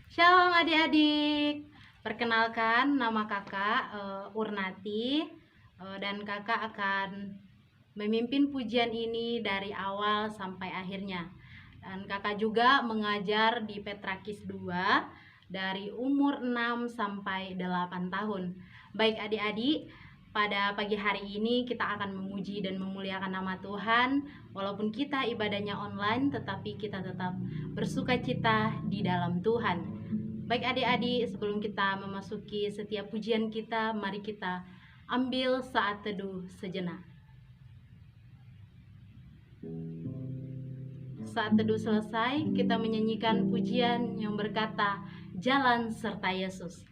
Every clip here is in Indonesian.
Shalom adik-adik. Perkenalkan nama kakak Urnati, dan kakak akan memimpin pujian ini dari awal sampai akhirnya. Dan kakak juga mengajar di Petrakis 2 dari umur 6 sampai 8 tahun. Baik adik-adik, pada pagi hari ini kita akan memuji dan memuliakan nama Tuhan. Walaupun kita ibadahnya online, tetapi kita tetap bersukacita di dalam Tuhan. Baik adik-adik, sebelum kita memasuki setiap pujian kita, mari kita ambil saat teduh sejenak. Saat teduh selesai, kita menyanyikan pujian yang berkata, Jalan serta Yesus.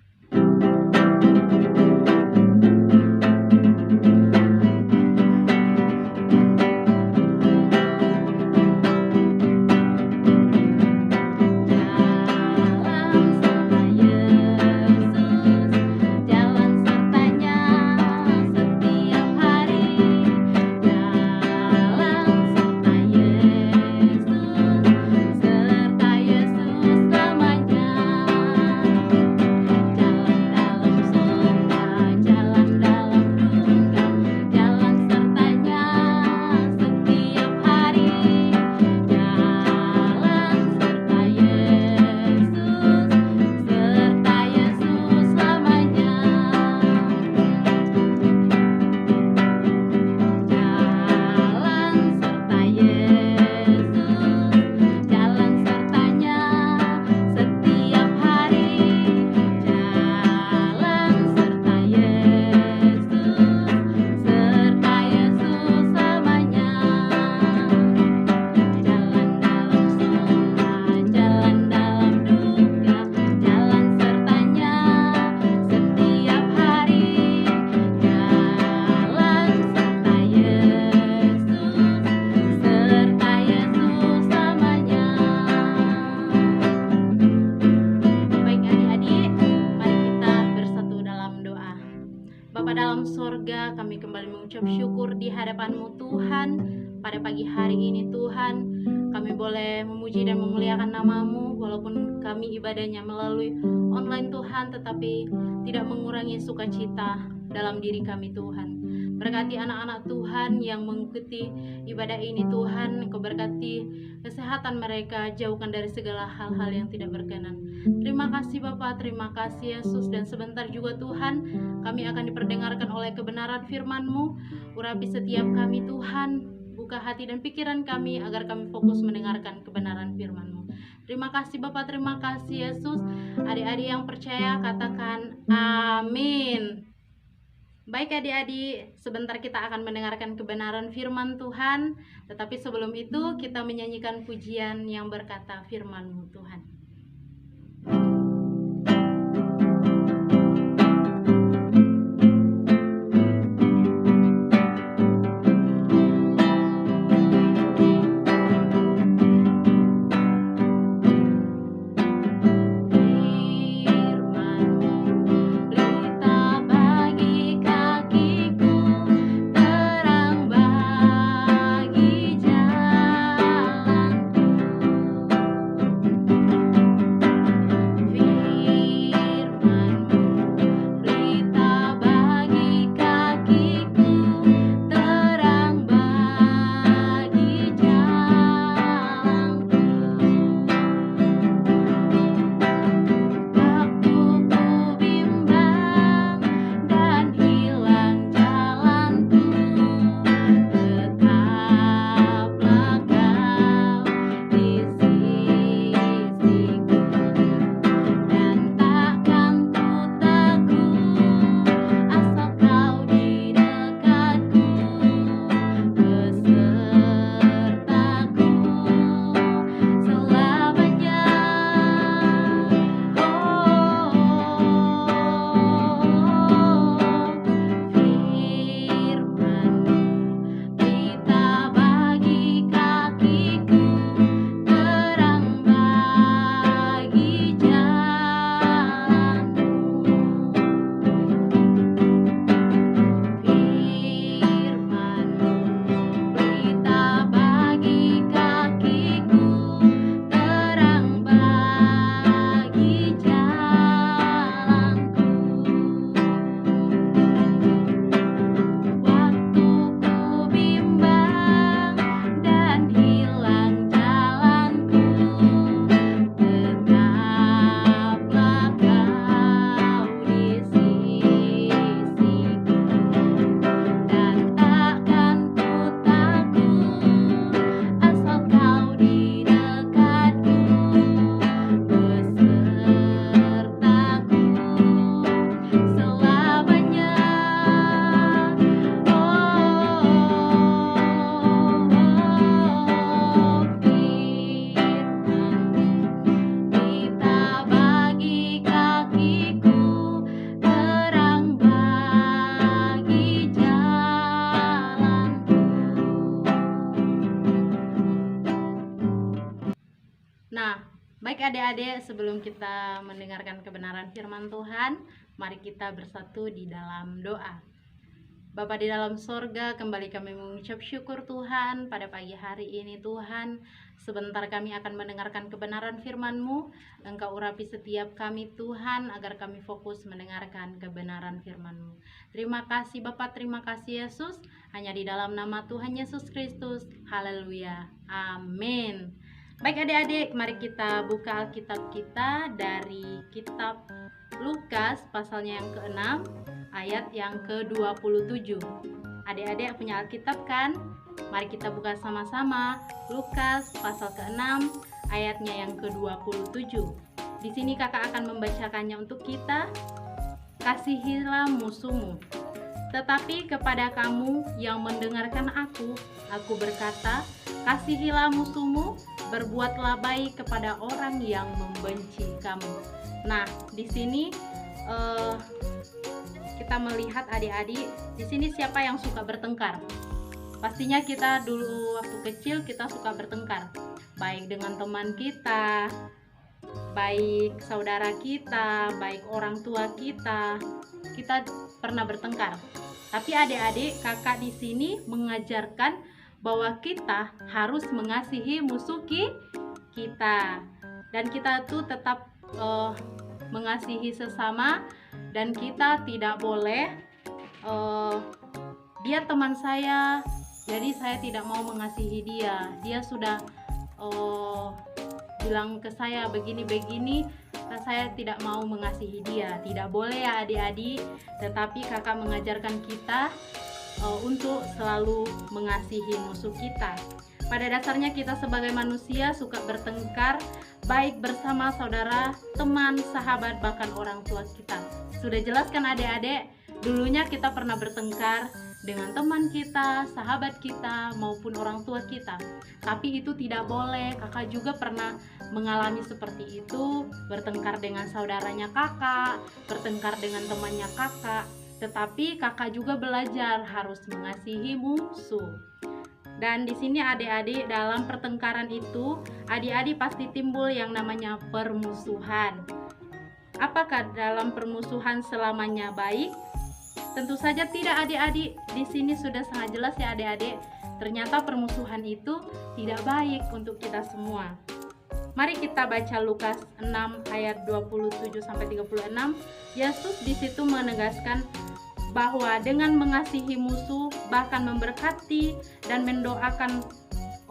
Sorga, kami kembali mengucap syukur di hadapan-Mu Tuhan. Pada pagi hari ini Tuhan, kami boleh memuji dan memuliakan nama-Mu. Walaupun kami ibadahnya melalui online Tuhan, tetapi tidak mengurangi sukacita dalam diri kami Tuhan. Berkati anak-anak Tuhan yang mengikuti ibadah ini Tuhan. Engkau berkati kesehatan mereka, jauhkan dari segala hal-hal yang tidak berkenan. Terima kasih Bapa, terima kasih Yesus. Dan sebentar juga Tuhan, kami akan diperdengarkan oleh kebenaran firman-Mu. Urapi setiap kami Tuhan, buka hati dan pikiran kami agar kami fokus mendengarkan kebenaran firman-Mu. Terima kasih Bapa, terima kasih Yesus. Adik-adik yang percaya katakan amin. Baik adik-adik, sebentar kita akan mendengarkan kebenaran firman Tuhan. Tetapi sebelum itu kita menyanyikan pujian yang berkata firman-Mu Tuhan. adik-adik, sebelum kita mendengarkan kebenaran firman Tuhan, mari kita bersatu di dalam doa. Bapa di dalam sorga, kembali kami mengucap syukur Tuhan pada pagi hari ini Tuhan. Sebentar kami akan mendengarkan kebenaran firman-Mu. Engkau urapi setiap kami Tuhan, agar kami fokus mendengarkan kebenaran firman-Mu. Terima kasih Bapa, terima kasih Yesus. Hanya di dalam nama Tuhan Yesus Kristus. Haleluya. Amin. Baik adik-adik, mari kita buka Alkitab kita dari kitab Lukas pasalnya yang ke-6 ayat yang ke-27. Adik-adik punya Alkitab kan? Mari kita buka sama-sama Lukas pasal ke-6 ayatnya yang ke-27. Di sini kakak akan membacakannya untuk kita. Kasihilah musuhmu. Tetapi kepada kamu yang mendengarkan aku berkata, kasihilah musuhmu, berbuatlah baik kepada orang yang membenci kamu. Nah, di sini kita melihat adik-adik, di sini siapa yang suka bertengkar? Pastinya kita dulu waktu kecil kita suka bertengkar, baik dengan teman kita, baik saudara kita, baik orang tua kita pernah bertengkar. Tapi adik-adik, kakak di sini mengajarkan bahwa kita harus mengasihi musuh kita, dan kita tuh tetap mengasihi sesama, dan kita tidak boleh dia teman saya, jadi saya tidak mau mengasihi dia sudah bilang ke saya begini-begini, saya tidak mau mengasihi dia. Tidak boleh ya adik-adik, tetapi kakak mengajarkan kita untuk selalu mengasihi musuh kita. Pada dasarnya kita sebagai manusia suka bertengkar, baik bersama saudara, teman, sahabat, bahkan orang tua kita. Sudah jelas kan adik-adik? Dulunya kita pernah bertengkar dengan teman kita, sahabat kita, maupun orang tua kita. Tapi itu tidak boleh. Kakak juga pernah mengalami seperti itu, bertengkar dengan saudaranya kakak, bertengkar dengan temannya kakak. Tetapi kakak juga belajar harus mengasihi musuh. Dan di sini adik-adik, dalam pertengkaran itu, adik-adik pasti timbul yang namanya permusuhan. Apakah dalam permusuhan selamanya baik? Tentu saja tidak adik-adik. Di sini sudah sangat jelas ya adik-adik. Ternyata permusuhan itu tidak baik untuk kita semua. Mari kita baca Lukas 6 ayat 27 sampai 36. Yesus di situ menegaskan bahwa dengan mengasihi musuh, bahkan memberkati dan mendoakan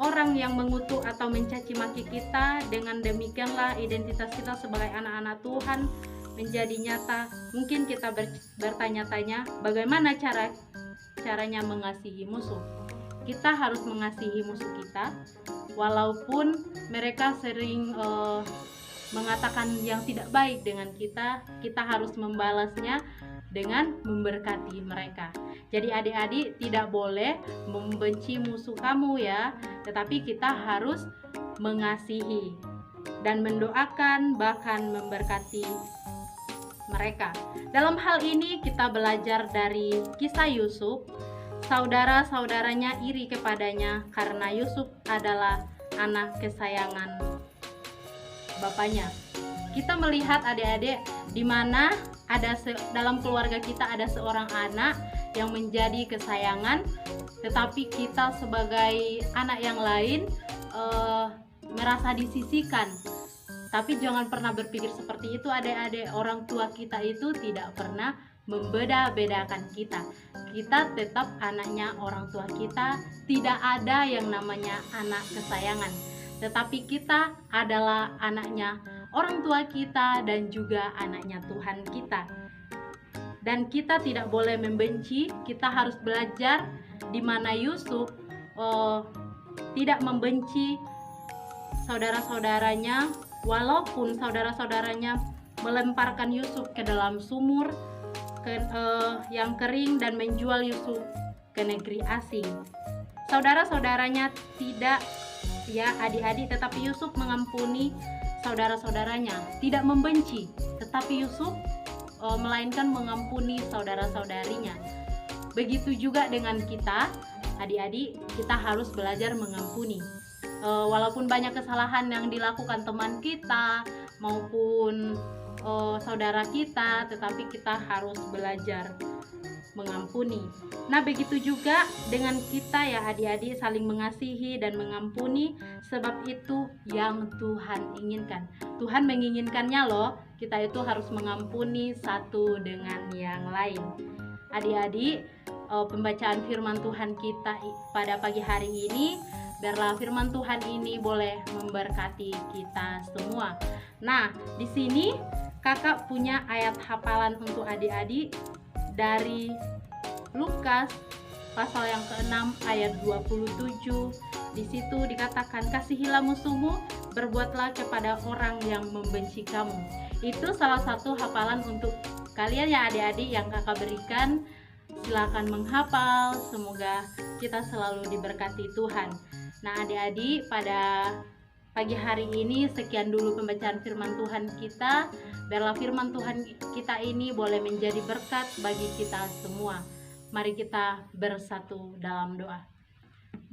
orang yang mengutuk atau mencaci maki kita, dengan demikianlah identitas kita sebagai anak-anak Tuhan menjadi nyata. Mungkin kita bertanya-tanya, bagaimana caranya mengasihi musuh? Kita harus mengasihi musuh kita, walaupun mereka sering mengatakan yang tidak baik dengan kita, kita harus membalasnya dengan memberkati mereka. Jadi adik-adik tidak boleh membenci musuh kamu ya, tetapi kita harus mengasihi dan mendoakan, bahkan memberkati mereka. Dalam hal ini kita belajar dari kisah Yusuf. Saudara-saudaranya iri kepadanya karena Yusuf adalah anak kesayangan bapaknya. Kita melihat adik-adik di mana dalam keluarga kita ada seorang anak yang menjadi kesayangan, tetapi kita sebagai anak yang lain merasa disisihkan. Tapi jangan pernah berpikir seperti itu adik-adik. Orang tua kita itu tidak pernah membeda-bedakan kita. Kita tetap anaknya orang tua kita. Tidak ada yang namanya anak kesayangan, tetapi kita adalah anaknya orang tua kita dan juga anaknya Tuhan kita. Dan kita tidak boleh membenci. Kita harus belajar di mana Yusuf tidak membenci saudara-saudaranya, walaupun saudara-saudaranya melemparkan Yusuf ke dalam sumur yang kering dan menjual Yusuf ke negeri asing. Saudara-saudaranya tidak, ya adik-adik, tetapi Yusuf mengampuni saudara-saudaranya, tidak membenci, tetapi Yusuf melainkan mengampuni saudara-saudarinya. Begitu juga dengan kita, adik-adik, kita harus belajar mengampuni. Walaupun banyak kesalahan yang dilakukan teman kita, maupun saudara kita, tetapi kita harus belajar mengampuni. Nah, begitu juga dengan kita ya adik-adik, saling mengasihi dan mengampuni, sebab itu yang Tuhan inginkan. Tuhan menginginkannya loh, kita itu harus mengampuni satu dengan yang lain. Adik-adik, pembacaan firman Tuhan kita pada pagi hari ini, biarlah firman Tuhan ini boleh memberkati kita semua. Nah, di sini kakak punya ayat hafalan untuk adik-adik dari Lukas pasal yang ke-6 ayat 27. Di situ dikatakan, kasihilah musuhmu, berbuatlah kepada orang yang membenci kamu. Itu salah satu hafalan untuk kalian ya adik-adik yang kakak berikan. Silakan menghafal, semoga kita selalu diberkati Tuhan. Nah adik-adik, pada pagi hari ini sekian dulu pembacaan firman Tuhan kita. Biarlah firman Tuhan kita ini boleh menjadi berkat bagi kita semua. Mari kita bersatu dalam doa.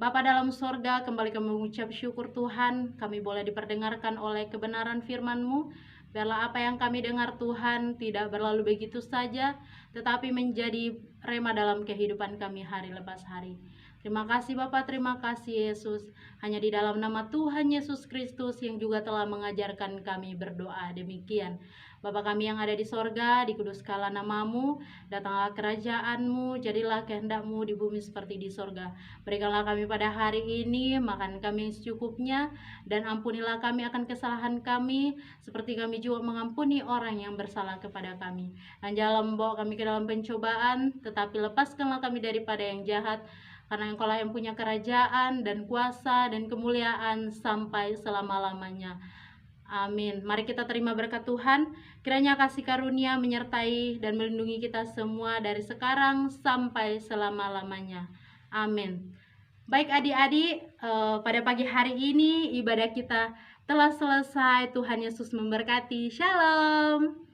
Bapa dalam sorga, kembali kami mengucap syukur Tuhan, kami boleh diperdengarkan oleh kebenaran firman-Mu. Biarlah apa yang kami dengar Tuhan tidak berlalu begitu saja, tetapi menjadi rema dalam kehidupan kami hari lepas hari. Terima kasih Bapa, terima kasih Yesus. Hanya di dalam nama Tuhan Yesus Kristus yang juga telah mengajarkan kami berdoa demikian. Bapa kami yang ada di sorga, dikuduskanlah namamu, datanglah kerajaan-Mu, jadilah kehendak-Mu di bumi seperti di sorga. Berikanlah kami pada hari ini makan kami secukupnya, dan ampunilah kami akan kesalahan kami, seperti kami juga mengampuni orang yang bersalah kepada kami. Dan janganlah membawa kami ke dalam pencobaan, tetapi lepaskanlah kami daripada yang jahat, karena Engkaulah yang punya kerajaan dan kuasa dan kemuliaan sampai selama-lamanya. Amin. Mari kita terima berkat Tuhan. Kiranya kasih karunia menyertai dan melindungi kita semua dari sekarang sampai selama-lamanya. Amin. Baik adik-adik, pada pagi hari ini ibadah kita telah selesai. Tuhan Yesus memberkati. Shalom.